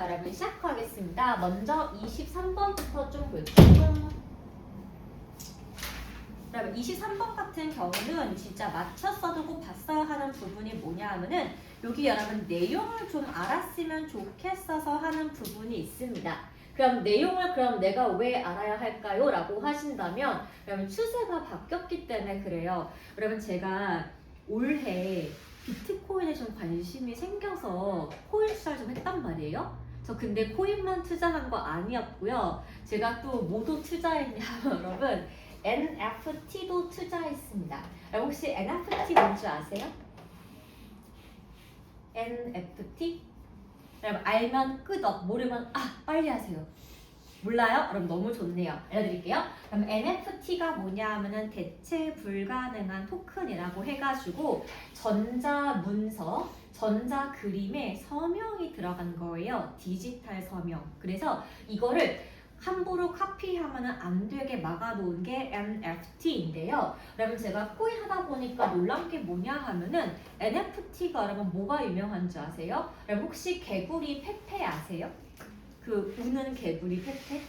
자, 여러분 시작하겠습니다. 먼저 23번부터 좀 볼게요. 여러분 23번 같은 경우는 진짜 맞췄어 두고 봤어야 하는 부분이 뭐냐 하면은 여기 여러분 내용을 좀 알았으면 좋겠어서 하는 부분이 있습니다. 그럼 내용을 그럼 내가 왜 알아야 할까요? 라고 하신다면 여러분 추세가 바뀌었기 때문에 그래요. 여러분 제가 올해 비트코인에 좀 관심이 생겨서 코인 투자를 좀 했단 말이에요. 저 근데 코인만 투자한 거 아니었고요. 제가 또 뭐도 투자했냐 여러분 NFT도 투자했습니다. 혹시 NFT 뭔지 아세요? NFT? 여러분 알면 끄덕, 모르면 빨리 하세요. 몰라요? 그럼 너무 좋네요. 알려드릴게요. 그럼 NFT가 뭐냐 하면은 대체 불가능한 토큰이라고 해가지고 전자문서, 전자그림에 서명이 들어간 거예요. 디지털 서명. 그래서 이거를 함부로 카피하면 안 되게 막아놓은 게 NFT인데요. 여러분 제가 코인 하다 보니까 놀란 게 뭐냐 하면은 NFT가 여러분 뭐가 유명한지 아세요? 여러분 혹시 개구리 페페 아세요? 그 우는 개구리 페페?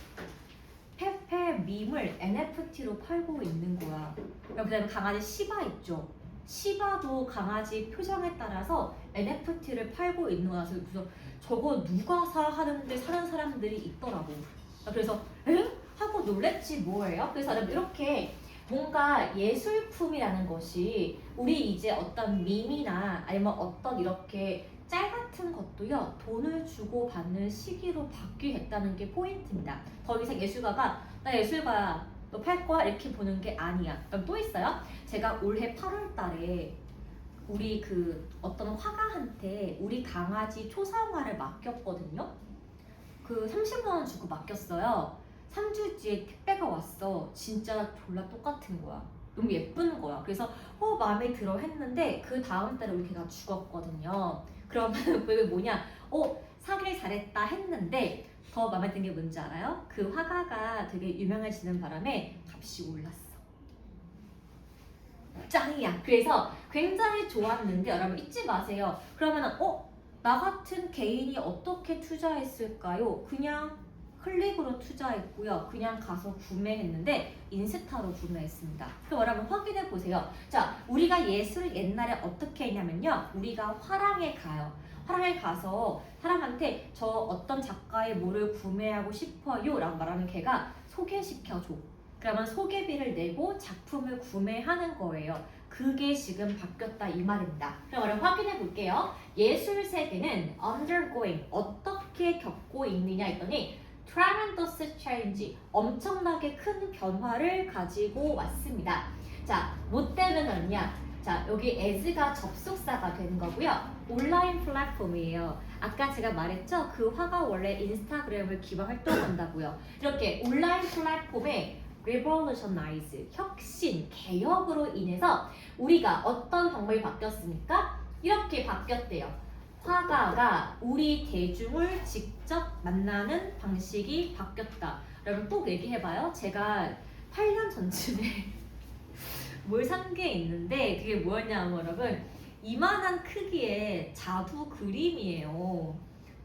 페페 밈을 NFT로 팔고 있는 거야. 그다음에 강아지 시바 있죠? 시바도 강아지 표정에 따라서 NFT를 팔고 있는 거야. 그래서 저거 누가 사 하는데 사는 사람들이 있더라고. 그래서 에? 하고 놀랬지 뭐예요? 그래서 이렇게 뭔가 예술품이라는 것이 우리 이제 어떤 밈이나 아니면 어떤 이렇게 짤 같은 것도요 돈을 주고 받는 시기로 바뀌겠다는 게 포인트입니다. 더 이상 예술가가 나 예술가야 너 팔 거야 이렇게 보는 게 아니야. 그럼 또 있어요. 제가 올해 8월 달에 우리 그 어떤 화가한테 우리 강아지 초상화를 맡겼거든요. 그 30만 원 주고 맡겼어요. 3주 뒤에 택배가 왔어. 진짜 졸라 똑같은 거야. 너무 예쁜 거야. 그래서 마음에 들어 했는데 그 다음 달에 우리 걔가 죽었거든요. 그러면 그게 뭐냐? 사길 잘했다 했는데 더 마음에 든 게 뭔지 알아요? 그 화가가 되게 유명해지는 바람에 값이 올랐어. 짱이야. 그래서 굉장히 좋았는데 여러분 잊지 마세요. 그러면은 나 같은 개인이 어떻게 투자했을까요? 그냥 클릭으로 투자했고요. 그냥 가서 구매했는데 인스타로 구매했습니다. 그럼 여러분 확인해 보세요. 자, 우리가 예술을 옛날에 어떻게 했냐면요. 우리가 화랑에 가요. 화랑에 가서 사람한테 저 어떤 작가의 뭐를 구매하고 싶어요 라고 말하면 걔가 소개시켜줘. 그러면 소개비를 내고 작품을 구매하는 거예요. 그게 지금 바뀌었다 이 말입니다. 그럼 여러분 확인해 볼게요. 예술 세계는 undergoing 어떻게 겪고 있느냐 했더니 tremendous change 엄청나게 큰 변화를 가지고 왔습니다. 자, 뭐 때문에 그렇냐? 자, 여기 as가 접속사가 되는 거고요. 온라인 플랫폼이에요. 아까 제가 말했죠? 그 화가 원래 인스타그램을 기반 활동한다고요. 이렇게 온라인 플랫폼에 revolutionize, 혁신, 개혁으로 인해서 우리가 어떤 방법이 바뀌었습니까? 이렇게 바뀌었대요. 화가가 우리 대중을 직접 만나는 방식이 바뀌었다. 여러분 또 얘기해봐요. 제가 8년 전쯤에 뭘 산 게 있는데 그게 뭐였냐면 여러분 이만한 크기의 자두 그림이에요.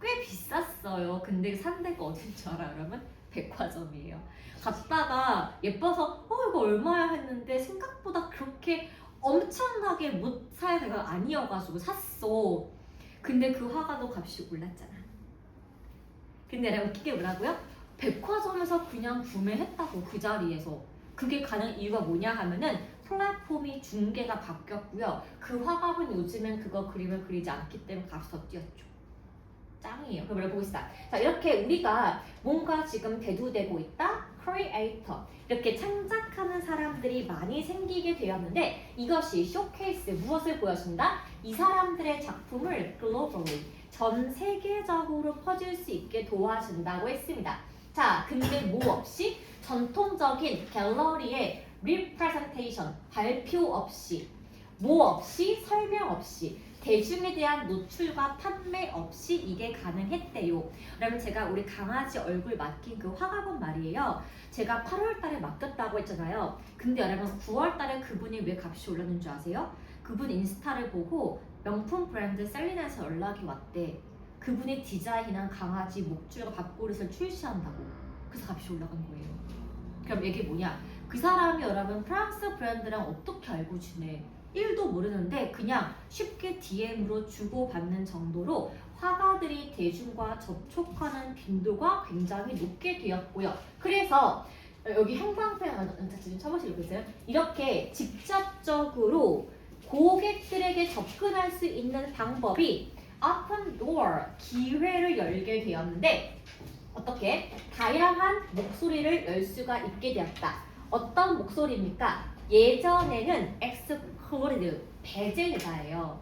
꽤 비쌌어요. 근데 산 데가 어딘 줄 알아요 여러분? 백화점이에요. 갔다가 예뻐서 이거 얼마야 했는데 생각보다 그렇게 엄청나게 못 살 때가 아니어가지고 샀어. 근데 그 화가도 값이 올랐잖아. 근데 내가 웃기게 뭐라고요? 백화점에서 그냥 구매했다고 그 자리에서. 그게 가는 이유가 뭐냐 하면은 플랫폼이 중개가 바뀌었고요. 그 화가는 요즘엔 그거 그림을 그리지 않기 때문에 값이 더 뛰었죠. 짱이에요. 그럼 여러분 보시다. 자, 이렇게 우리가 뭔가 지금 대두되고 있다. 크리에이터. 이렇게 창작하는 사람들이 많이 생기게 되었는데 이것이 쇼케이스 무엇을 보여준다? 이 사람들의 작품을 글로벌리 전 세계적으로 퍼질 수 있게 도와준다고 했습니다. 자, 근데 뭐 없이 전통적인 갤러리의 리프레젠테이션 발표 없이 뭐 없이 설명 없이 대중에 대한 노출과 판매 없이 이게 가능했대요. 그러면 제가 우리 강아지 얼굴 맡긴 그 화가분 말이에요. 제가 8월 달에 맡겼다고 했잖아요. 근데 여러분 9월 달에 그분이 왜 값이 올랐는 줄 아세요? 그분 인스타를 보고 명품 브랜드 셀리나에서 연락이 왔대. 그분이 디자인한 강아지 목줄과 밥그릇을 출시한다고. 그래서 값이 올라간 거예요. 그럼 이게 뭐냐? 그 사람이 여러분 프랑스 브랜드랑 어떻게 알고 지내? 1도 모르는데 그냥 쉽게 DM으로 주고받는 정도로 화가들이 대중과 접촉하는 빈도가 굉장히 높게 되었고요. 그래서 여기 형광펜 지금 쳐보시고 계세요? 이렇게 직접적으로 고객들에게 접근할 수 있는 방법이 open door, 기회를 열게 되었는데 어떻게? 다양한 목소리를 열 수가 있게 되었다. 어떤 목소리입니까? 예전에는 excluded, 배제되다예요.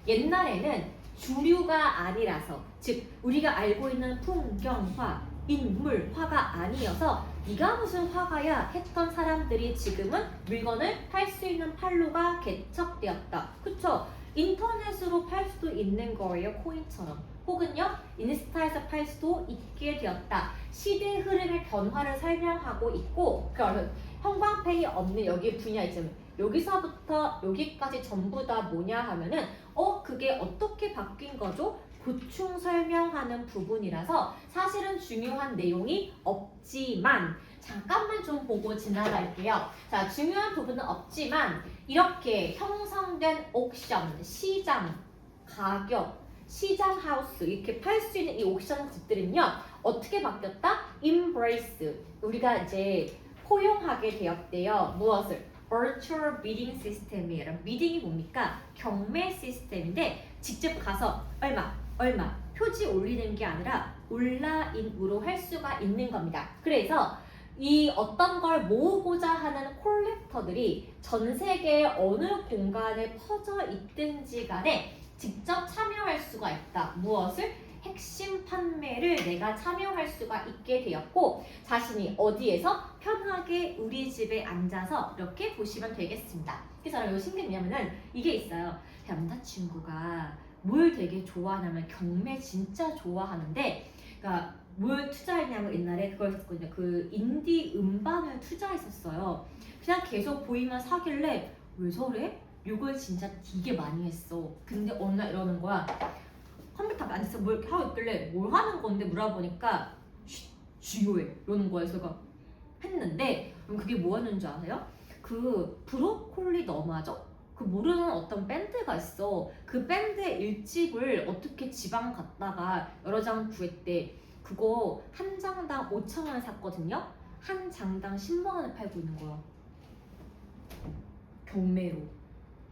옛날에는 주류가 아니라서, 즉 우리가 알고 있는 풍경화, 인물, 화가 아니어서 네가 무슨 화가야 했던 사람들이 지금은 물건을 팔 수 있는 판로가 개척되었다. 그쵸? 인터넷으로 팔 수도 있는 거예요. 코인처럼. 혹은요 인스타에서 팔 수도 있게 되었다. 시대 흐름의 변화를 설명하고 있고 그러면 형광펜이 없는 여기 분야 있잖아요. 여기서부터 여기까지 전부 다 뭐냐 하면은 그게 어떻게 바뀐 거죠? 보충 설명하는 부분이라서 사실은 중요한 내용이 없지만 잠깐만 좀 보고 지나갈게요. 자, 중요한 부분은 없지만 이렇게 형성된 옥션, 시장, 가격, 시장 하우스 이렇게 팔 수 있는 이 옥션 집들은요 어떻게 바뀌었다? Embrace 우리가 이제 포용하게 되었대요. 무엇을? Virtual Bidding System이에요. 비딩이 뭡니까? 경매 시스템인데 직접 가서 얼마 표지 올리는 게 아니라 온라인으로 할 수가 있는 겁니다. 그래서 이 어떤 걸 모으고자 하는 콜렉터들이 전 세계 어느 공간에 퍼져 있든지 간에 직접 참여할 수가 있다. 무엇을? 핵심 판매를 내가 참여할 수가 있게 되었고 자신이 어디에서 편하게 우리 집에 앉아서 이렇게 보시면 되겠습니다. 그래서 여러분 신기한 게 뭐냐면은 이게 있어요. 남자친구가 뭘 되게 좋아하냐면 경매 진짜 좋아하는데 그러니까 뭘 투자했냐면 옛날에 그걸 했었거든요. 그 인디 음반을 투자했었어요. 그냥 계속 보이면 사길래 왜 저래? 이걸 진짜 되게 많이 했어. 근데 어느 날 이러는 거야. 컴퓨터 앞에 앉아서 뭘 이렇게 하고 있길래 뭘 하는 건데 물어보니까 주요해 이러는 거야. 그래서 제가 했는데 그럼 그게 뭐였는 줄 아세요? 그 브로콜리 너마저? 그 모르는 어떤 밴드가 있어. 그 밴드의 1집을 어떻게 지방 갔다가 여러 장 구했대. 그거 한 장당 5,000원 샀거든요. 한 장당 10만 원에 팔고 있는 거야. 경매로.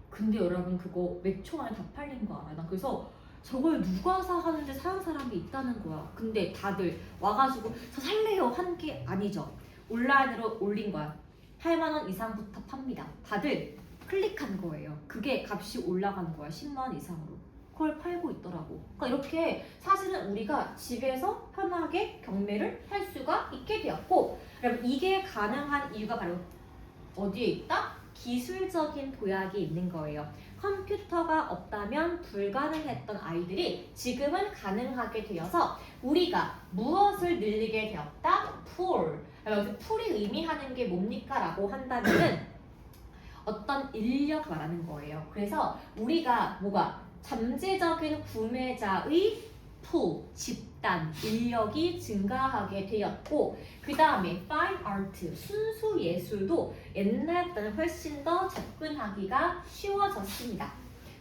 근데 여러분 그거 몇 초 안에 다 팔린 거 알아? 나 그래서 저걸 누가 사 하는데 사는 사람이 있다는 거야. 근데 다들 와가지고 저 살래요 한 게 아니죠. 온라인으로 올린 거야. 8만 원 이상부터 팝니다. 다들 클릭한 거예요. 그게 값이 올라간 거야. 10만 원 이상으로. 그걸 팔고 있더라고. 그러니까 이렇게 사실은 우리가 집에서 편하게 경매를 할 수가 있게 되었고 여러분 이게 가능한 이유가 바로 어디에 있다? 기술적인 도약이 있는 거예요. 컴퓨터가 없다면 불가능했던 아이들이 지금은 가능하게 되어서 우리가 무엇을 늘리게 되었다? 풀. 여기서 풀이 의미하는 게 뭡니까? 라고 한다면은 어떤 인력 말하는 거예요. 그래서 우리가 뭐가 잠재적인 구매자의 풀, 집단, 인력이 증가하게 되었고 그 다음에 fine art, 순수 예술도 옛날보다는 훨씬 더 접근하기가 쉬워졌습니다.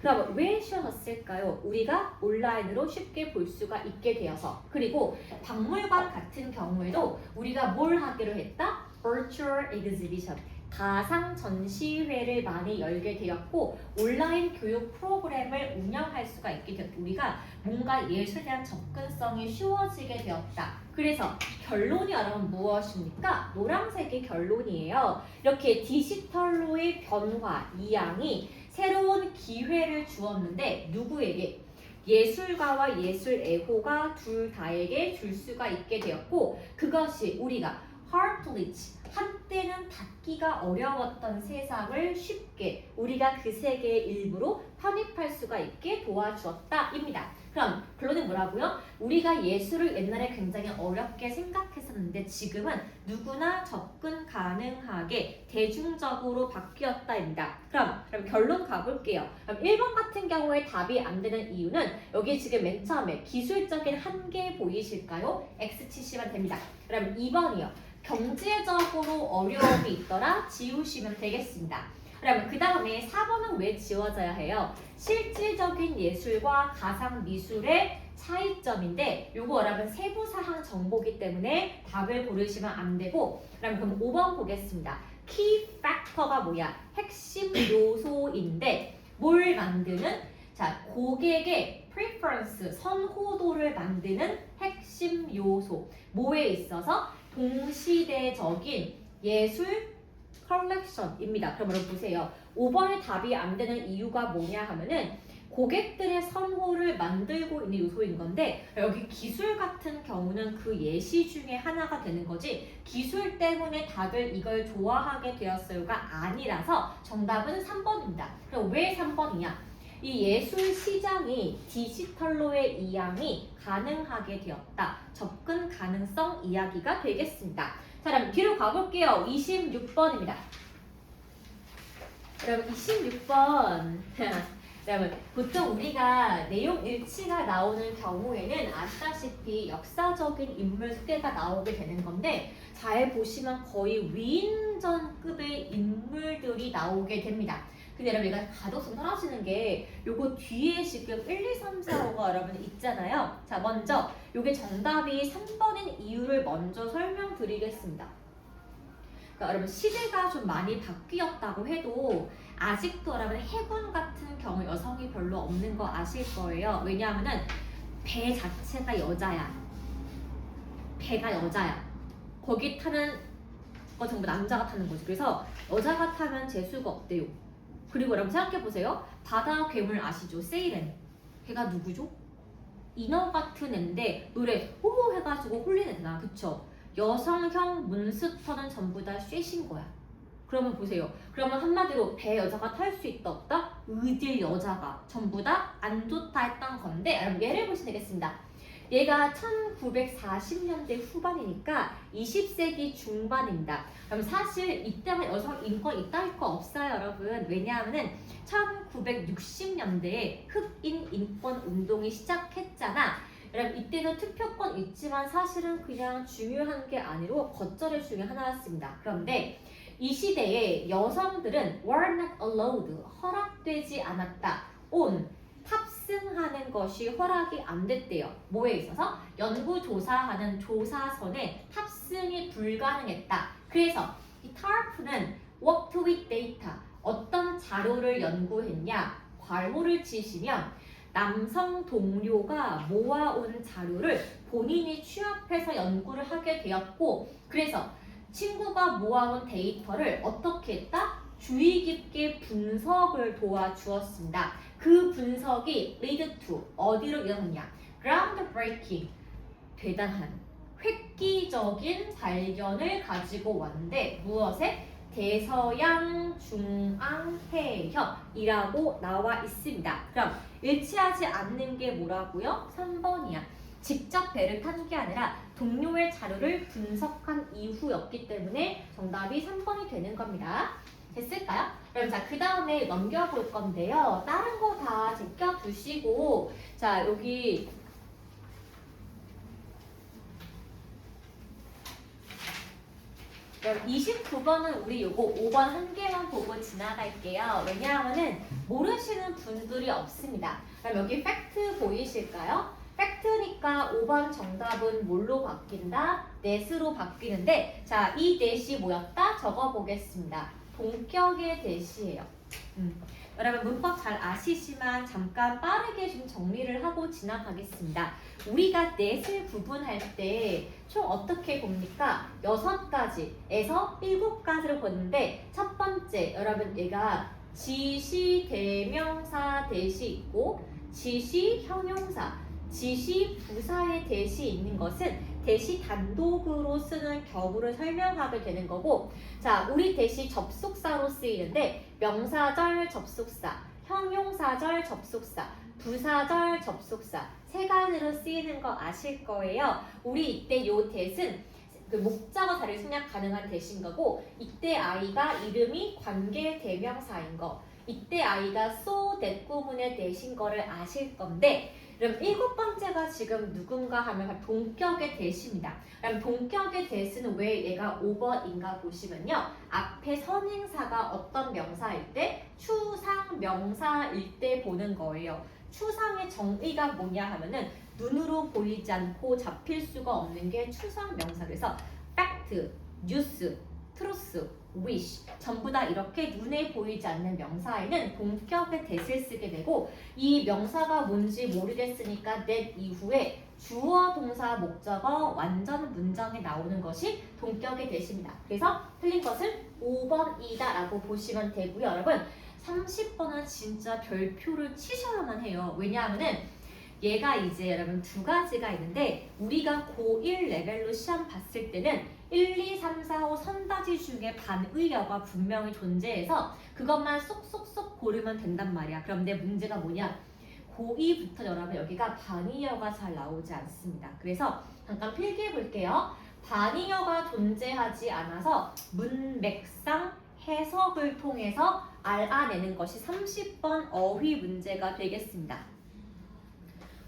그럼 왜 쉬워졌을까요? 우리가 온라인으로 쉽게 볼 수가 있게 되어서 그리고 박물관 같은 경우에도 우리가 뭘 하기로 했다? Virtual Exhibition 가상 전시회를 많이 열게 되었고 온라인 교육 프로그램을 운영할 수가 있게 되었고 우리가 뭔가 예술에 대한 접근성이 쉬워지게 되었다. 그래서 결론이 여러분 무엇입니까? 노란색이 결론이에요. 이렇게 디지털로의 변화, 이양이 새로운 기회를 주었는데 누구에게? 예술가와 예술 애호가 둘 다에게 줄 수가 있게 되었고 그것이 우리가 heartreach 한때는 닿기가 어려웠던 세상을 쉽게 우리가 그 세계의 일부로 편입할 수가 있게 도와주었다입니다. 그럼 결론은 뭐라고요? 우리가 예수를 옛날에 굉장히 어렵게 생각했었는데 지금은 누구나 접근 가능하게 대중적으로 바뀌었다입니다. 그럼 결론 가볼게요. 그럼 1번 같은 경우에 답이 안 되는 이유는 여기 지금 맨 처음에 기술적인 한계 보이실까요? X 치시면 됩니다. 그럼 2번이요. 경제적으로 어려움이 있더라 지우시면 되겠습니다. 그럼 그 다음에 4번은 왜 지워져야 해요? 실질적인 예술과 가상 미술의 차이점인데 요거 여러분 세부사항 정보기 때문에 답을 고르시면 안 되고 그럼 5번 보겠습니다. Key factor가 뭐야? 핵심 요소인데 뭘 만드는? 자, 고객의 preference, 선호도를 만드는 핵심 요소. 뭐에 있어서? 동시대적인 예술 컬렉션입니다. 그럼 여러분 보세요. 5번의 답이 안 되는 이유가 뭐냐 하면은 고객들의 선호를 만들고 있는 요소인 건데 여기 기술 같은 경우는 그 예시 중에 하나가 되는 거지 기술 때문에 다들 이걸 좋아하게 되었어요가 아니라서 정답은 3번입니다. 그럼 왜 3번이냐? 이 예술 시장이 디지털로의 이양이 가능하게 되었다. 접근 가능성 이야기가 되겠습니다. 자, 그럼 뒤로 가볼게요. 26번입니다. 여러분 26번 여러분 보통 우리가 내용 일치가 나오는 경우에는 아시다시피 역사적인 인물 소개가 나오게 되는 건데 잘 보시면 거의 위인전급의 인물들이 나오게 됩니다. 근데 여러분 얘가 가독성 떨어지는 게 요거 뒤에 지금 1, 2, 3, 4, 5가 여러분 있잖아요. 자, 먼저 요게 정답이 3번인 이유를 먼저 설명드리겠습니다. 그러니까 여러분 시대가 좀 많이 바뀌었다고 해도 아직도 여러분 해군 같은 경우 여성이 별로 없는 거 아실 거예요. 왜냐하면은 배 자체가 여자야. 배가 여자야. 거기 타는 거 전부 남자가 타는 거지. 그래서 여자가 타면 재수가 없대요. 그리고 여러분 생각해보세요. 바다 괴물 아시죠? 세이렌. 걔가 누구죠? 인어 같은 애인데 노래 호호 해가지고 홀린 애잖아. 그쵸? 여성형 몬스터는 전부 다 쉐신 거야. 그러면 보세요. 그러면 한마디로 배 여자가 탈 수 있다 없다? 의질 여자가 전부 다 안 좋다 했던 건데 여러분 예를 보시면 되겠습니다. 얘가 1940년대 후반이니까 20세기 중반입니다. 그럼 사실 이때만 여성 인권 있다 할 거 없어요, 여러분. 왜냐하면은 1960년대에 흑인 인권 운동이 시작했잖아. 여러분 이때도 투표권 있지만 사실은 그냥 중요한 게 아니고 겉절의 중에 하나였습니다. 그런데 이 시대에 여성들은 were not allowed, 허락되지 않았다. on, 탑승하는 것이 허락이 안 됐대요. 뭐에 있어서? 연구조사하는 조사선에 탑승이 불가능했다. 그래서 이 TARP는 worked with data, 어떤 자료를 연구했냐? 괄호를 치시면 남성 동료가 모아온 자료를 본인이 취합해서 연구를 하게 되었고 그래서 친구가 모아온 데이터를 어떻게 했다? 주의 깊게 분석을 도와주었습니다. 그 분석이 lead to 어디로 이어졌냐? groundbreaking, 대단한 획기적인 발견을 가지고 왔는데 무엇에? 대서양 중앙해협이라고 나와 있습니다. 그럼 일치하지 않는 게 뭐라고요? 3번이야. 직접 배를 탄 게 아니라 동료의 자료를 분석한 이후였기 때문에 정답이 3번이 되는 겁니다. 됐을까요? 그럼 자, 그 다음에 넘겨볼 건데요. 다른 거 다 제껴두시고 자, 여기 그럼 29번은 우리 요거 5번 한 개만 보고 지나갈게요. 왜냐하면은 모르시는 분들이 없습니다. 그럼 여기 팩트 보이실까요? 팩트니까 5번 정답은 뭘로 바뀐다? net으로 바뀌는데 자, 이 net이 뭐였다? 적어보겠습니다. 동격의 net이에요. 여러분 문법 잘 아시지만 잠깐 빠르게 좀 정리를 하고 지나가겠습니다. 우리가 net을 구분할 때 총 어떻게 봅니까? 6가지에서 7가지를 보는데 첫 번째 여러분 얘가 지시 대명사 대시 있고 지시 형용사 지시 부사의 대시 있는 것은 대시 단독으로 쓰는 경우를 설명하게 되는 거고, 자, 우리 대시 접속사로 쓰이는데 명사절 접속사, 형용사절 접속사, 부사절 접속사 세 가지로 쓰이는 거 아실 거예요. 우리 이때 요 대신 그 목적어 자리를 생략 가능한 대신 거고, 이때 아이가 이름이 관계 대명사인 거, 이때 아이가 so that 구문의 대신 거를 아실 건데, 그럼 7번째가 지금 누군가 하면 동격의 대시입니다. 그럼 동격의 대시는 왜 얘가 5번인가 보시면요. 앞에 선행사가 어떤 명사일 때? 추상 명사일 때 보는 거예요. 추상의 정의가 뭐냐 하면은 눈으로 보이지 않고 잡힐 수가 없는 게 추상 명사. 그래서 fact, news, truth, wish 전부 다 이렇게 눈에 보이지 않는 명사에는 동격의 대시를 쓰게 되고, 이 명사가 뭔지 모르겠으니까 that 이후에 주어, 동사, 목적어 완전 문장에 나오는 것이 동격의 대시입니다. 그래서 틀린 것은 5번이다 라고 보시면 되고요. 여러분 30번은 진짜 별표를 치셔야만 해요. 왜냐하면은 얘가 이제 여러분 두 가지가 있는데, 우리가 고1 레벨로 시험 봤을 때는 1, 2, 3, 4, 5 선다지 중에 반의어가 분명히 존재해서 그것만 쏙쏙쏙 고르면 된단 말이야. 그런데 문제가 뭐냐? 고2부터 여러분 여기가 반의어가 잘 나오지 않습니다. 그래서 잠깐 필기해 볼게요. 반의어가 존재하지 않아서 문맥상 해석을 통해서 알아내는 것이 30번 어휘 문제가 되겠습니다.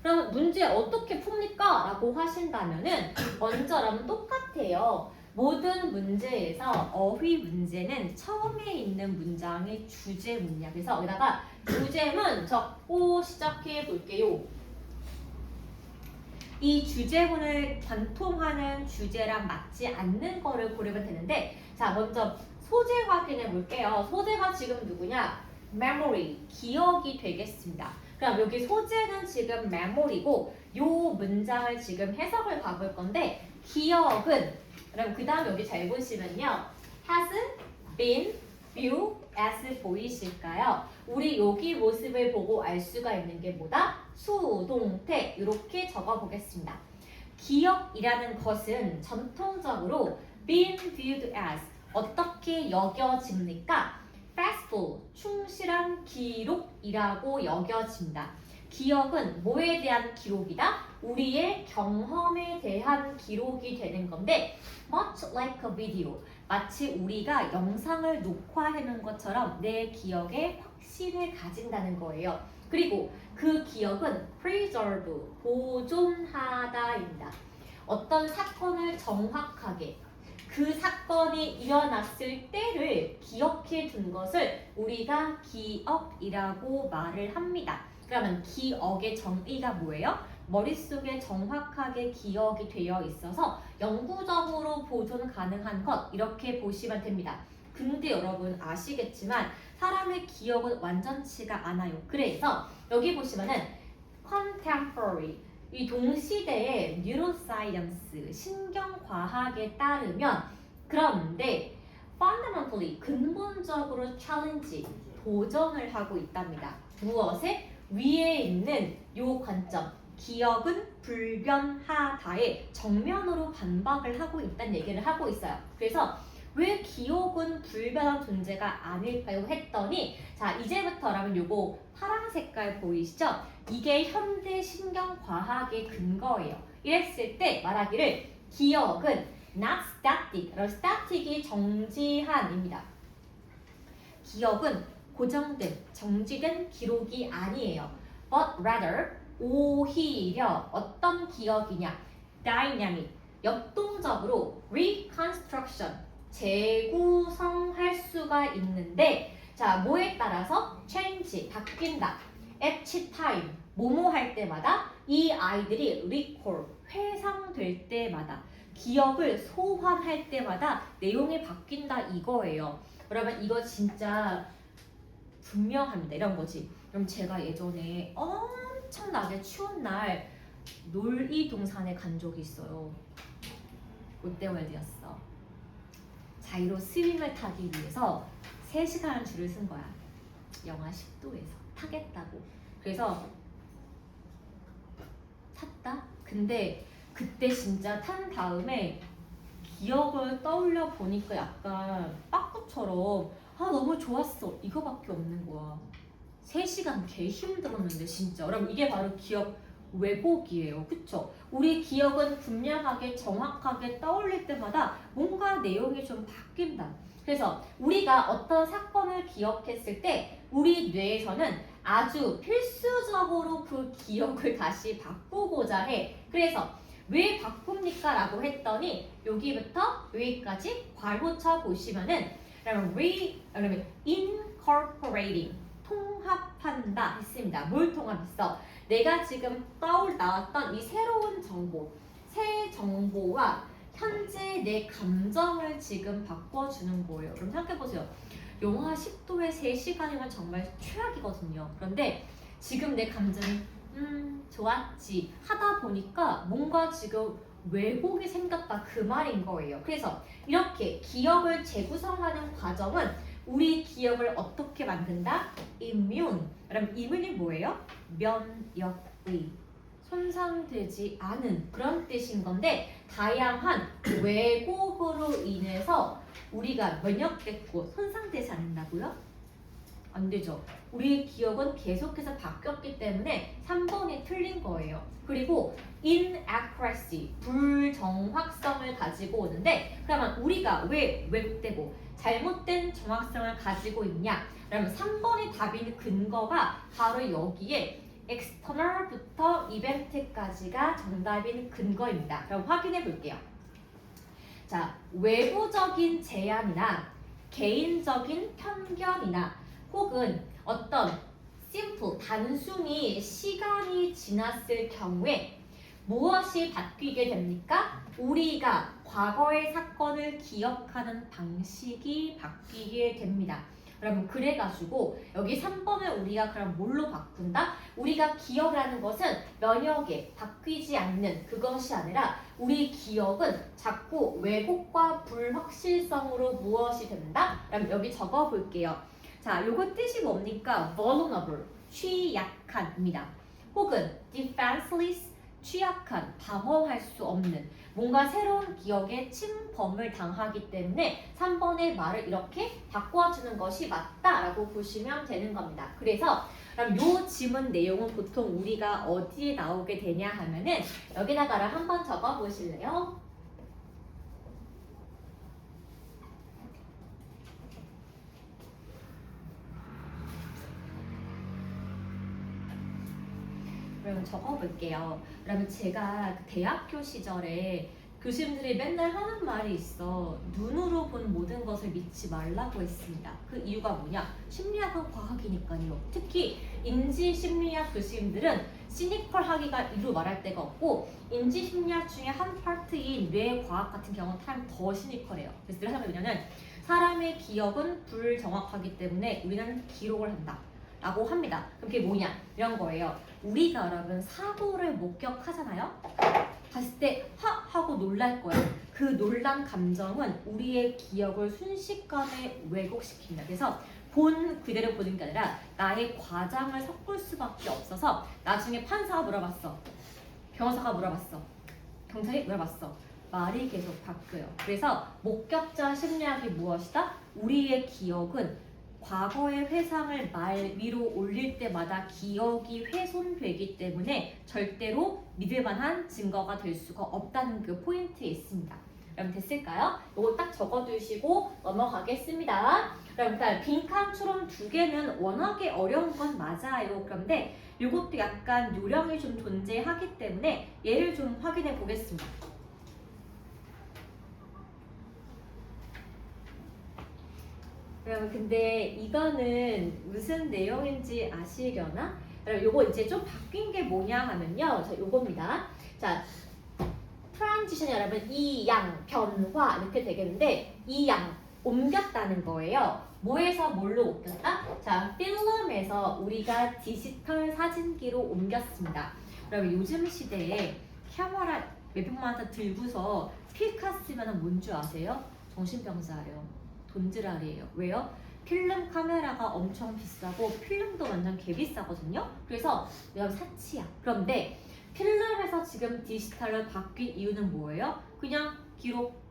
그럼 문제 어떻게 풉니까? 라고 하신다면은 먼저 여러분 똑같아요. 모든 문제에서 어휘 문제는 처음에 있는 문장이 주제문이야. 그래서 여기다가 주제문 적고 시작해 볼게요. 이 주제문을 관통하는 주제랑 맞지 않는 거를 고르면 되는데, 자 먼저 소재 확인해 볼게요. 소재가 지금 누구냐? memory, 기억이 되겠습니다. 그럼 여기 소재는 지금 memory고, 요 문장을 지금 해석을 가볼 건데, 기억은, 그럼 그 다음 여기 잘 보시면요, has been viewed as 보이실까요? 우리 여기 모습을 보고 알 수가 있는 게 뭐다? 수동태. 이렇게 적어 보겠습니다. 기억이라는 것은 전통적으로 been viewed as 어떻게 여겨집니까? faithful, 충실한 기록이라고 여겨진다. 기억은 뭐에 대한 기록이다? 우리의 경험에 대한 기록이 되는 건데, much like a video, 마치 우리가 영상을 녹화해놓은 것처럼 내 기억에 확신을 가진다는 거예요. 그리고 그 기억은 preserve, 보존하다입니다. 어떤 사건을 정확하게 그 사건이 일어났을 때를 기억해 둔 것을 우리가 기억이라고 말을 합니다. 그러면 기억의 정의가 뭐예요? 머릿속에 정확하게 기억이 되어 있어서 영구적으로 보존 가능한 것, 이렇게 보시면 됩니다. 근데 여러분 아시겠지만 사람의 기억은 완전치가 않아요. 그래서 여기 보시면은 contemporary, 이 동시대의 뉴로사이언스, 신경과학에 따르면, 그런데 fundamentally, 근본적으로 challenge, 도전을 하고 있답니다. 무엇에? 위에 있는 요 관점, 기억은 불변하다에 정면으로 반박을 하고 있다는 얘기를 하고 있어요. 그래서 왜 기억은 불변한 존재가 아닐까요? 했더니, 자 이제부터라면 요거 파란 색깔 보이시죠? 이게 현대 신경과학의 근거예요. 이랬을 때 말하기를 기억은 not static, static이 정지한입니다. 기억은 고정된, 정지된 기록이 아니에요. But rather, 오히려 어떤 기억이냐? dynamic, 역동적으로 reconstruction, 재구성할 수가 있는데, 자 뭐에 따라서 change, 바뀐다. at time, 뭐뭐 할 때마다, 이 아이들이 recall, 회상될 때마다, 기억을 소환할 때마다 내용이 바뀐다 이거예요. 여러분 이거 진짜 분명합니다. 이런 거지. 그럼 제가 예전에 엄청나게 추운 날 놀이동산에 간 적이 있어요. 롯데월드였어. 자이로 스윙을 타기 위해서 3시간 줄을 쓴 거야. 영하 10도에서 타겠다고. 그래서 탔다? 근데 그때 진짜 탄 다음에 기억을 떠올려 보니까 약간 빠꾸처럼 너무 좋았어 이거밖에 없는 거야. 3시간 개 힘들었는데 진짜. 그럼 이게 바로 기억 왜곡이에요. 그쵸? 우리 기억은 분명하게 정확하게 떠올릴 때마다 뭔가 내용이 좀 바뀐다. 그래서 우리가 어떤 사건을 기억했을 때 우리 뇌에서는 아주 필수적으로 그 기억을 다시 바꾸고자 해. 그래서 왜 바꿉니까? 라고 했더니 여기부터 여기까지 괄호쳐 보시면은 그러면 incorporating 통합한다 했습니다. 뭘 통합했어? 내가 지금 나왔던 이 새로운 정보, 새 정보와 현재 내 감정을 지금 바꿔주는 거예요. 그럼 생각해보세요. 영하 10도에 3시간이면 정말 최악이거든요. 그런데 지금 내 감정이 좋았지 하다 보니까 뭔가 지금 왜곡이 생겼다 그 말인 거예요. 그래서 이렇게 기억을 재구성하는 과정은 우리 기억을 어떻게 만든다? immune. 그럼 immune이 뭐예요? 면역의. 손상되지 않은 그런 뜻인 건데 다양한 왜곡으로 인해서 우리가 면역됐고 손상되지 않는다고요? 안 되죠. 우리의 기억은 계속해서 바뀌었기 때문에 3번이 틀린 거예요. 그리고 inaccuracy, 불정확성을 가지고 오는데 그러면 우리가 왜 왜곡되고 잘못된 정확성을 가지고 있냐? 그러면 3번이 답인 근거가 바로 여기에 external부터 even트까지가 정답인 근거입니다. 그럼 확인해 볼게요. 자, 외부적인 제한이나 개인적인 편견이나 혹은 어떤 simple, 단순히 시간이 지났을 경우에 무엇이 바뀌게 됩니까? 우리가 과거의 사건을 기억하는 방식이 바뀌게 됩니다. 여러분 그래가지고 여기 3번을 우리가 그럼 뭘로 바꾼다? 우리가 기억을 하는 것은 면역에 바뀌지 않는 그것이 아니라 우리 기억은 자꾸 왜곡과 불확실성으로 무엇이 된다? 그럼 여기 적어볼게요. 자, 요거 뜻이 뭡니까? vulnerable, 취약한입니다. 혹은 defenseless, 취약한, 방어할 수 없는 뭔가 새로운 기억에 침범을 당하기 때문에 3번의 말을 이렇게 바꿔주는 것이 맞다라고 보시면 되는 겁니다. 그래서 그럼 요 지문 내용은 보통 우리가 어디에 나오게 되냐 하면은 여기다가를 한번 적어 보실래요? 그러면 적어볼게요. 그러면 제가 대학교 시절에 교수님들이 맨날 하는 말이 있어. 눈으로 본 모든 것을 믿지 말라고 했습니다. 그 이유가 뭐냐? 심리학은 과학이니까요. 특히 인지심리학 교수님들은 시니컬하기가 이루 말할 데가 없고 인지심리학 중에 한 파트인 뇌과학 같은 경우는 더 시니컬해요. 그래서 늘 하는 게 뭐냐면 사람의 기억은 불정확하기 때문에 우리는 기록을 한다. 라고 합니다. 그럼 그게 뭐냐? 이런 거예요. 우리가 여러분 사고를 목격하잖아요? 봤을 때 하고 놀랄 거야. 그 놀란 감정은 우리의 기억을 순식간에 왜곡시킵니다. 그래서 본 그대로 보는 게 아니라 나의 과장을 섞을 수밖에 없어서 나중에 판사가 물어봤어. 변호사가 물어봤어. 경찰이 물어봤어. 말이 계속 바뀌어요. 그래서 목격자 심리학이 무엇이다? 우리의 기억은 과거의 회상을 말 위로 올릴 때마다 기억이 훼손되기 때문에 절대로 믿을 만한 증거가 될 수가 없다는 그 포인트에 있습니다. 그럼 됐을까요? 이거 딱 적어두시고 넘어가겠습니다. 그럼 일단 빈칸처럼 2개는 워낙에 어려운 건 맞아요. 그런데 이것도 약간 요령이 좀 존재하기 때문에 얘를 좀 확인해 보겠습니다. 여러분 근데 이거는 무슨 내용인지 아시려나? 여러분 요거 이제 좀 바뀐 게 뭐냐 하면요. 자, 요겁니다. 자, 트랜지션 여러분 이양, 변화 이렇게 되겠는데 이양 옮겼다는 거예요. 뭐에서 뭘로 옮겼다? 자, 필름에서 우리가 디지털 사진기로 옮겼습니다. 여러분 요즘 시대에 카메라 몇백만 원 들고서 필카 쓰면 뭔 줄 아세요? 정신병자예요. 돈지랄이에요. 왜요? 필름 카메라가 엄청 비싸고 필름도 완전 개비싸거든요. 그래서 내가 사치야. 그런데 필름에서 필름에서 지금 디지털로 바뀐 이유는 뭐예요? 그냥 기록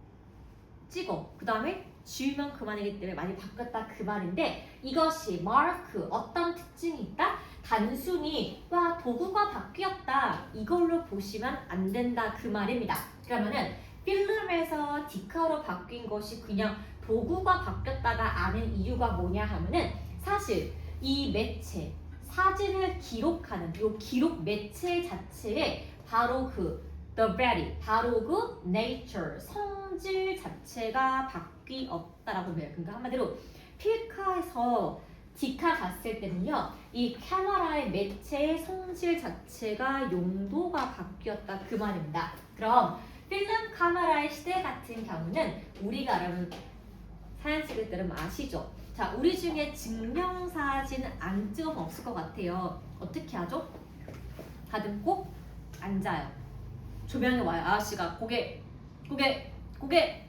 찍어 그 다음에 지우면 그만이기 때문에 많이 바뀌었다 그 말인데, 이것이 마크 어떤 특징이 있다? 단순히 와 도구가 바뀌었다 이걸로 보시면 안 된다 그 말입니다. 그러면은 필름에서 디카로 바뀐 것이 그냥 도구가 바뀌었다가 아는 이유가 뭐냐 하면은, 사실 이 매체 사진을 기록하는 이 기록 매체 자체에 바로 그 the body, 바로 그 nature, 성질 자체가 바뀌었다라고 해요. 그러니까 한마디로 필카에서 디카 갔을 때는요, 이 카메라의 매체의 성질 자체가 용도가 바뀌었다 그 말입니다. 그럼 필름 카메라의 시대 같은 경우는 우리가 여러분 사진 찍을 때는 아시죠? 자, 우리 중에 증명사진 안 찍으면 없을 것 같아요. 어떻게 하죠? 다듬고 앉아요. 조명이 와요. 아저씨가 고개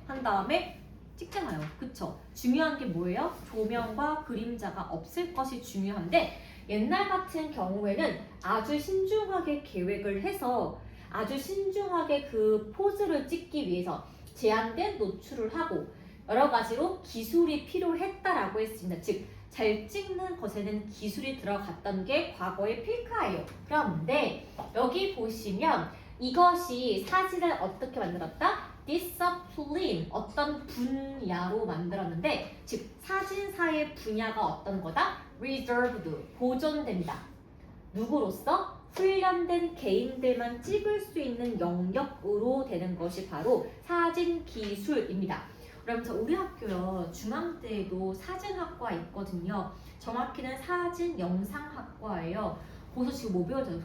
한 다음에 찍잖아요. 그쵸? 중요한 게 뭐예요? 조명과 그림자가 없을 것이 중요한데, 옛날 같은 경우에는 아주 신중하게 계획을 해서 아주 신중하게 그 포즈를 찍기 위해서 제한된 노출을 하고 여러 가지로 기술이 필요했다라고 했습니다. 즉, 잘 찍는 것에는 기술이 들어갔던 게 과거의 필카예요. 그런데 여기 보시면 이것이 사진을 어떻게 만들었다? discipline, 어떤 분야로 만들었는데, 즉 사진사의 분야가 어떤 거다? reserved, 보존된다. 누구로서? 훈련된 개인들만 찍을 수 있는 영역으로 되는 것이 바로 사진 기술입니다. 그러면서 우리 학교요 중앙대에도 사진학과 있거든요. 정확히는 사진 영상학과예요. 거기서 지금 뭐 배우잖아요.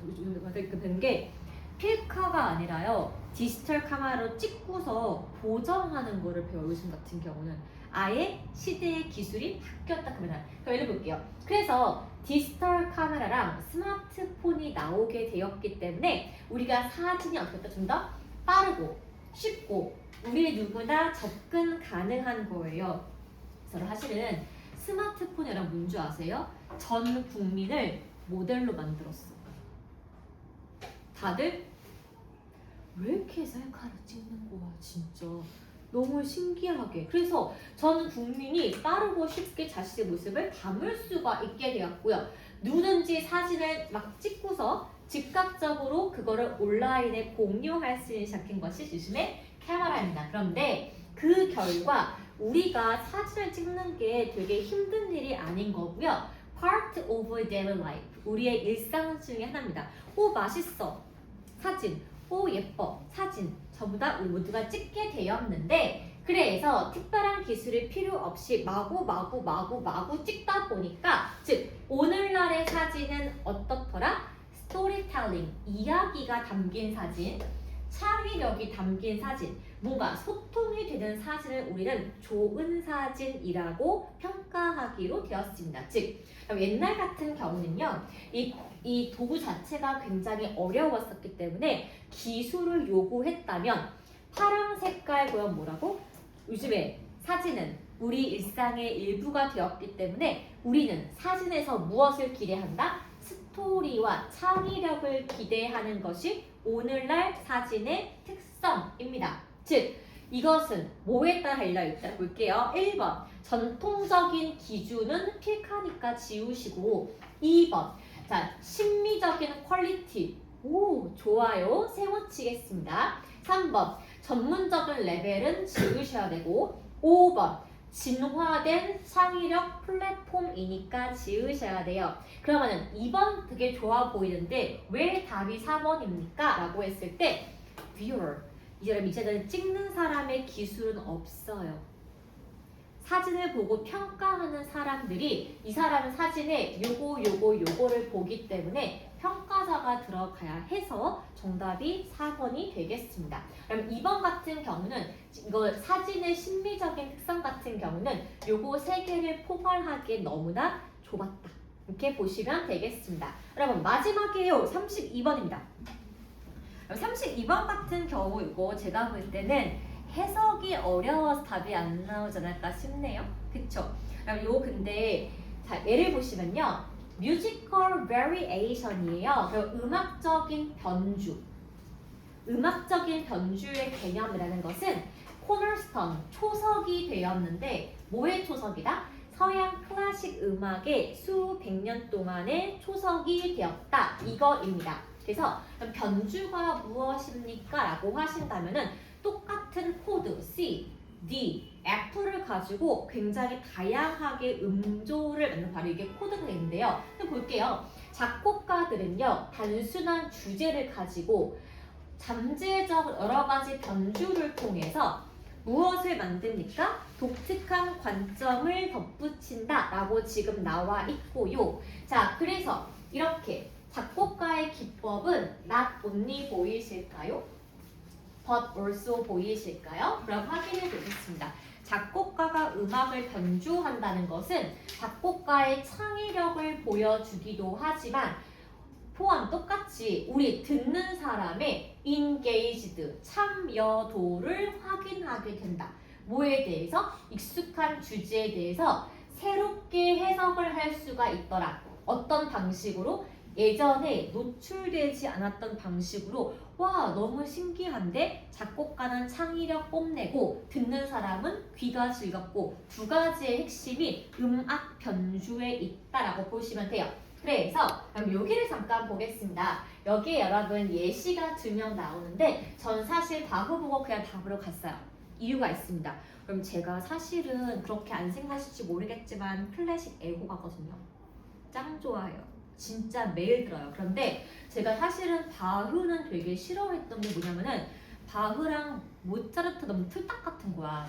배운 게 필카가 아니라요, 디지털 카메라로 찍고서 보정하는 거를 배워요. 요즘 같은 경우는 아예 시대의 기술이 바뀌었다 그러면. 그럼 예를 볼게요. 그래서 디지털 카메라랑 스마트폰이 나오게 되었기 때문에 우리가 사진이 어떻게 좀 더 빠르고 쉽고 우리 누구나 접근 가능한 거예요. 그래서 사실은 스마트폰이랑 뭔지 아세요? 전 국민을 모델로 만들었어. 다들 왜 이렇게 셀카를 찍는 거야 진짜 너무 신기하게. 그래서 전 국민이 빠르고 쉽게 자신의 모습을 담을 수가 있게 되었고요. 누구든지 사진을 막 찍고서 즉각적으로 그거를 온라인에 공유할 수 있는 시작한 것이 요즘의 카메라입니다. 그런데 그 결과 우리가 사진을 찍는 게 되게 힘든 일이 아닌 거고요. Part of daily life, 우리의 일상 중에 하나입니다. 오 맛있어 사진, 오 예뻐 사진, 전부 다 우리 모두가 찍게 되었는데, 그래서 특별한 기술이 필요 없이 마구 찍다 보니까, 즉 오늘날의 사진은 어떻더라? 스토리텔링, 이야기가 담긴 사진, 창의력이 담긴 사진, 뭔가 소통이 되는 사진을 우리는 좋은 사진이라고 평가하기로 되었습니다. 즉 옛날 같은 경우는요, 이 도구 자체가 굉장히 어려웠었기 때문에 기술을 요구했다면, 파랑 색깔 보면 뭐라고? 요즘에 사진은 우리 일상의 일부가 되었기 때문에 우리는 사진에서 무엇을 기대한다? 스토리와 창의력을 기대하는 것이 오늘날 사진의 특성입니다. 즉 이것은 뭐에 따라 달려있다 볼게요. 1번 전통적인 기준은 필카니까 지우시고, 2번 자 심미적인 퀄리티, 오 좋아요 세워치겠습니다. 3번 전문적인 레벨은 지우셔야 되고, 5번 진화된 창의력 플랫폼이니까 지우셔야 돼요. 그러면은 2번 되게 좋아 보이는데 왜 답이 4번입니까? 라고 했을 때 viewer, 이제는 찍는 사람의 기술은 없어요. 사진을 보고 평가하는 사람들이 이 사람은 사진에 요거를 보기 때문에 평가자가 들어가야 해서 정답이 4번이 되겠습니다. 그럼 2번 같은 경우는 이거 사진의 심미적인 특성 같은 경우는 요거 3개를 포괄하기에 너무나 좁았다. 이렇게 보시면 되겠습니다. 여러분 마지막이에요. 32번입니다. 32번 같은 경우 이거 제가 볼 때는 해석이 어려워서 답이 안 나오지 않을까 싶네요. 그쵸? 그럼 요 근데 자 예를 보시면요. 뮤지컬 베리에이션이에요. 음악적인 변주. 음악적인 변주의 개념이라는 것은 코너스톤, 초석이 되었는데 뭐의 초석이다? 서양 클래식 음악의 수백 년 동안의 초석이 되었다. 이거입니다. 그래서 변주가 무엇입니까? 라고 하신다면은 똑같은 코드 C, D, F를 가지고 굉장히 다양하게 음조를 내는 바로 이게 코드가 있는데요. 한번 볼게요. 작곡가들은요, 단순한 주제를 가지고 잠재적 여러 가지 변주를 통해서 무엇을 만듭니까? 독특한 관점을 덧붙인다 라고 지금 나와 있고요. 자, 그래서 이렇게 작곡가의 기법은 not only 보이실까요? but also 보이실까요? 그럼 확인해 보겠습니다. 작곡가가 음악을 변주한다는 것은 작곡가의 창의력을 보여주기도 하지만 또한 똑같이 우리 듣는 사람의 engaged, 참여도를 확인하게 된다. 뭐에 대해서? 익숙한 주제에 대해서 새롭게 해석을 할 수가 있더라. 어떤 방식으로? 예전에 노출되지 않았던 방식으로 와 너무 신기한데 작곡가는 창의력 뽐내고 듣는 사람은 귀가 즐겁고 두 가지의 핵심이 음악 변주에 있다라고 보시면 돼요. 그래서 그럼 여기를 잠깐 보겠습니다. 여기에 여러분 예시가 2명 나오는데 전 사실 바흐 보고 그냥 답으로 갔어요. 이유가 있습니다. 그럼 제가 사실은 그렇게 안 생각하실지 모르겠지만 클래식 애호가거든요. 짱 좋아해요. 진짜 매일 들어요. 그런데 제가 사실은 바흐는 되게 싫어했던 게 뭐냐면은 바흐랑 모차르트 너무 틀딱 같은 거야.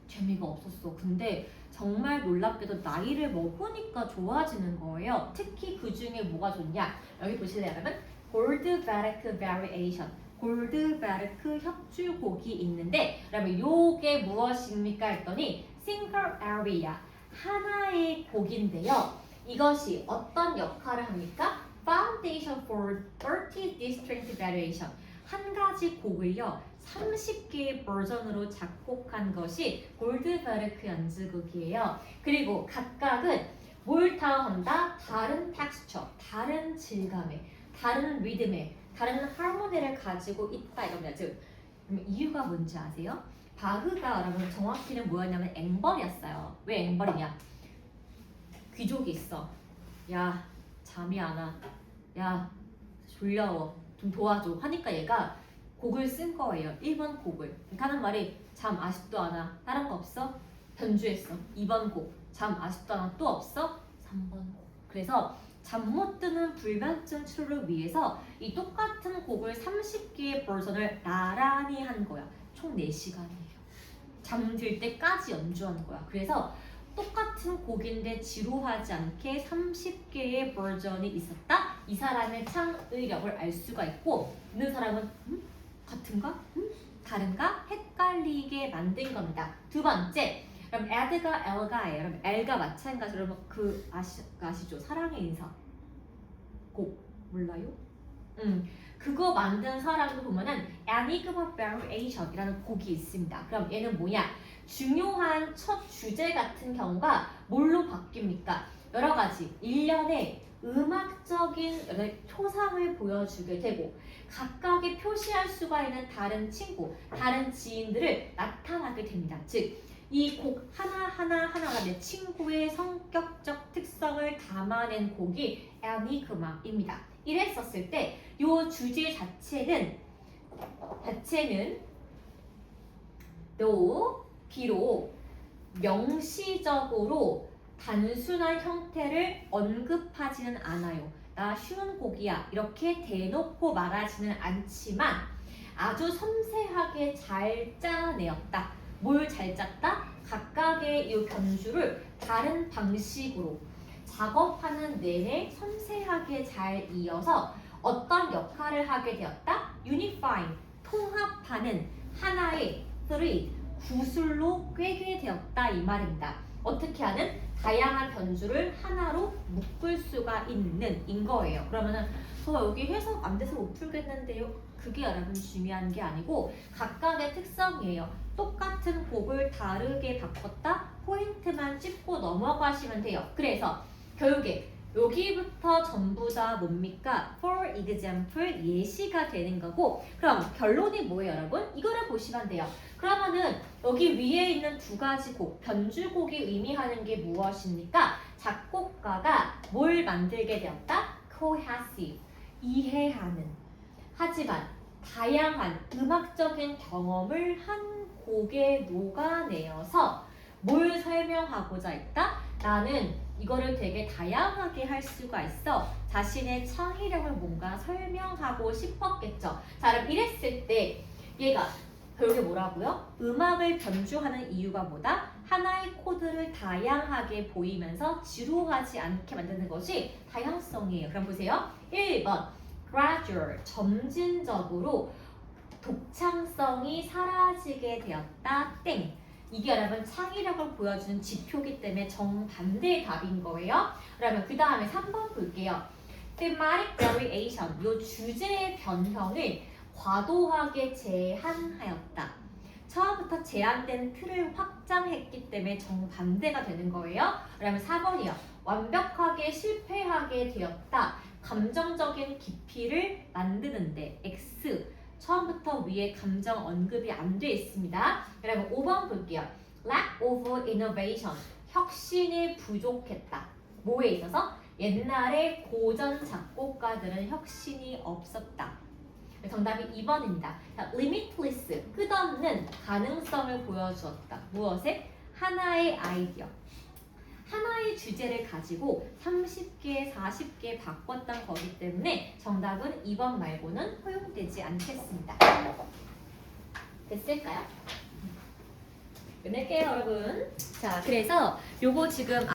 재미가 없었어. 근데 정말 놀랍게도 나이를 먹으니까 좋아지는 거예요. 특히 그 중에 뭐가 좋냐? 여기 보실래요, 여러분? 골드베르크 베리에이션. 골드베르크 협주곡이 있는데 여러분 요게 무엇입니까? 했더니 싱글 에리아. 하나의 곡인데요. 이것이 어떤 역할을 합니까? Foundation for 30 Distinct Variation. 한 가지 곡을요 30개의 버전으로 작곡한 것이 골드베르크 연주곡이에요. 그리고 각각은 뭘 다한다? 다른 텍스처, 다른 질감에, 다른 리듬에, 다른 하모니를 가지고 있다 이겁니다. 즉 이유가 뭔지 아세요? 바흐가 여러분 정확히는 뭐였냐면 앵벌이었어요. 왜 앵벌이냐? 귀족이 있어. 야 잠이 안 와. 야 졸려워. 좀 도와줘. 하니까 얘가 곡을 쓴 거예요. 1번 곡을. 하는 말이 잠 아직도 안 와. 다른 거 없어? 변주했어. 2번 곡. 잠 아직도 안 와. 또 없어? 3번 곡. 그래서 잠 못 드는 불면증 치료를 위해서 이 똑같은 곡을 30개의 버전을 나란히 한 거야. 총 4시간이에요. 잠들 때까지 연주하는 거야. 그래서 똑같은 곡인데 지루하지 않게 30개의 버전이 있었다. 이 사람의 창의력을 알 수가 있고 있는 사람은 같은가? 다른가? 헷갈리게 만든 겁니다. 두 번째, 그럼 에드가 엘가예요. 그럼 엘가 마찬가지로 여러분 그 아시죠? 사랑의 인사 곡 몰라요? 그거 만든 사람도 보면은 Enigma Variation이라는 곡이 있습니다. 그럼 얘는 뭐냐? 중요한 첫 주제 같은 경우가 뭘로 바뀝니까? 여러 가지 일련의 음악적인 초상을 보여주게 되고 각각의 표시할 수가 있는 다른 친구, 다른 지인들을 나타나게 됩니다. 즉, 이 곡 하나하나가 내 친구의 성격적 특성을 담아낸 곡이 에니그마입니다. 이랬었을 때 이 주제 자체는 또 비록 명시적으로 단순한 형태를 언급하지는 않아요. 나 쉬운 곡이야 이렇게 대놓고 말하지는 않지만 아주 섬세하게 잘 짜내었다. 뭘 잘 짰다? 각각의 이 변주를 다른 방식으로 작업하는 내내 섬세하게 잘 이어서 어떤 역할을 하게 되었다? Unifying, 통합하는 하나의 thread, 구슬로 꿰게 되었다 이 말입니다. 어떻게 하는? 다양한 변주를 하나로 묶을 수가 있는 인 거예요. 그러면은 저 여기 해석 안 돼서 못 풀겠는데요. 그게 여러분 중요한 게 아니고 각각의 특성이에요. 똑같은 곡을 다르게 바꿨다 포인트만 짚고 넘어가시면 돼요. 그래서 결국에 여기부터 전부 다 뭡니까? For example 예시가 되는 거고 그럼 결론이 뭐예요 여러분? 이거를 보시면 돼요. 그러면은 여기 위에 있는 두 가지 곡, 변주곡이 의미하는 게 무엇입니까? 작곡가가 뭘 만들게 되었다? cohesive, 이해하는. 하지만 다양한 음악적인 경험을 한 곡에 녹아내어서 뭘 설명하고자 했다? 나는 이거를 되게 다양하게 할 수가 있어. 자신의 창의력을 뭔가 설명하고 싶었겠죠. 자, 그럼 이랬을 때 얘가 결국에 뭐라고요? 음악을 변주하는 이유가 뭐다? 하나의 코드를 다양하게 보이면서 지루하지 않게 만드는 것이 다양성이에요. 그럼 보세요. 1번 gradual, 점진적으로 독창성이 사라지게 되었다. 땡. 이게 여러분 창의력을 보여주는 지표기 때문에 정반대의 답인 거예요. 그러면 그 다음에 3번 볼게요. thematic variation, 요 주제의 변형을 과도하게 제한하였다. 처음부터 제한된 틀을 확장했기 때문에 정반대가 되는 거예요. 그러면 4번이요. 완벽하게 실패하게 되었다. 감정적인 깊이를 만드는데 X. 처음부터 위에 감정 언급이 안 돼 있습니다. 그러면 5번 볼게요. lack of innovation, 혁신이 부족했다. 뭐에 있어서? 옛날에 고전 작곡가들은 혁신이 없었다. 정답이 2번입니다. limitless, 끝없는 가능성을 보여주었다. 무엇에? 하나의 아이디어. 하나의 주제를 가지고 30개, 40개 바꿨던 거기 때문에 정답은 2번 말고는 허용되지 않겠습니다. 됐을까요? 끝낼게요, 여러분. 자, 그래서 요거 지금